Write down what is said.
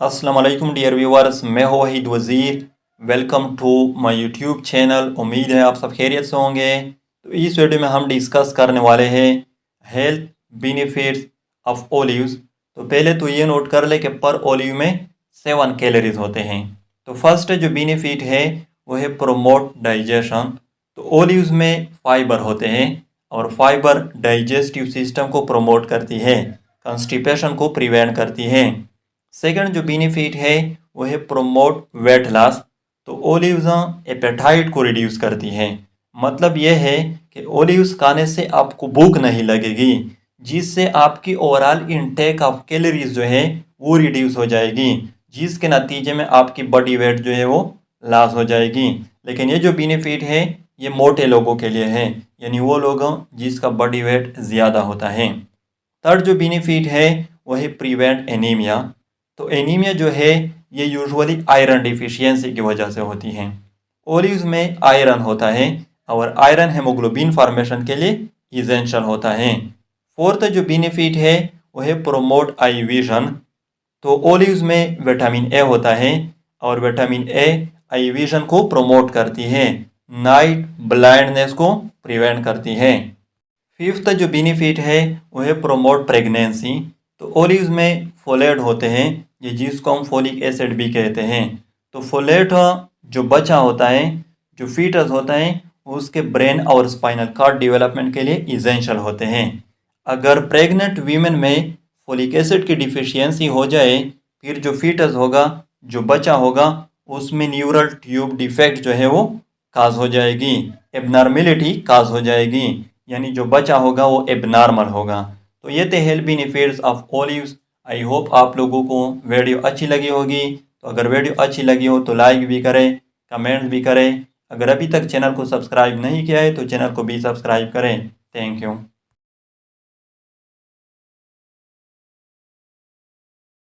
अस्सलाम वालेकुम dear viewers, मैं हूं Waheed Wazir. Welcome to my YouTube channel. उम्मीद है आप सब खैरियत से होंगे। तो इस वीडियो में हम डिस्कस करने वाले हैं हेल्थ बेनिफिट्स ऑफ ओलिव्स। तो पहले तो ये नोट कर ले कि पर ओलिव में 7 कैलोरीज होते हैं। तो फर्स्ट जो बेनिफिट है वो है प्रोमोट डाइजेशन। तो ओलिव्स में फाइबर होते हैं और फाइबर डाइजेस्टिव सिस्टम को प्रोमोट करती है, कॉन्स्टिपेशन को प्रिवेंट करती है। सेकंड जो बेनिफिट है वो है प्रोमोट वेट लॉस। तो ओलिव्स एपेटाइट को रिड्यूस करती हैं। मतलब यह है कि ओलिव्स खाने से आपको भूख नहीं लगेगी, जिससे आपकी ओवरऑल इनटेक ऑफ कैलोरीज जो है वो रिड्यूस हो जाएगी, जिसके नतीजे में आपकी बॉडी वेट जो है वो लॉस हो जाएगी। लेकिन ये जो बेनिफिट है ये मोटे लोगों के लिए है, यानी वो लोग जिसका बॉडी वेट ज़्यादा होता है। थर्ड जो बेनिफिट है वो है प्रिवेंट एनीमिया। तो एनीमिया जो है ये यूजुअली आयरन डिफिशियंसी की वजह से होती है। ओलिव्स में आयरन होता है और आयरन हेमोग्लोबिन फॉर्मेशन के लिए इसेंशियल होता है। फोर्थ जो बेनिफिट है वो है प्रोमोट आई विजन। तो ओलिव्स में विटामिन ए होता है और विटामिन ए आई विजन को प्रोमोट करती है, नाइट ब्लाइंडनेस को प्रिवेंट करती है। फिफ्थ जो बेनिफिट है वो है प्रोमोट प्रेगनेंसी। तो ओलिव्स में फोलेट होते हैं, ये जिसको हम फोलिक एसिड भी कहते हैं। तो फोलेट जो बच्चा होता है, जो फीटस होता है, उसके ब्रेन और स्पाइनल कॉर्ड डेवलपमेंट के लिए इसेंशियल होते हैं। अगर प्रेग्नेंट वीमेन में फोलिक एसिड की डिफिशियंसी हो जाए, फिर जो फीटस होगा, जो बच्चा होगा, उसमें न्यूरल ट्यूब डिफेक्ट जो है वो काज हो जाएगी, एबनॉर्मेलिटी काज हो जाएगी, यानी जो बच्चा होगा वो एबनॉर्मल होगा। तो ये थे health benefits of olives. I hope आप लोगों को वीडियो अच्छी लगी होगी। तो अगर वीडियो अच्छी लगी हो तो लाइक भी करें, कमेंट भी करें। अगर अभी तक चैनल को सब्सक्राइब नहीं किया है तो चैनल को भी सब्सक्राइब करें। Thank you.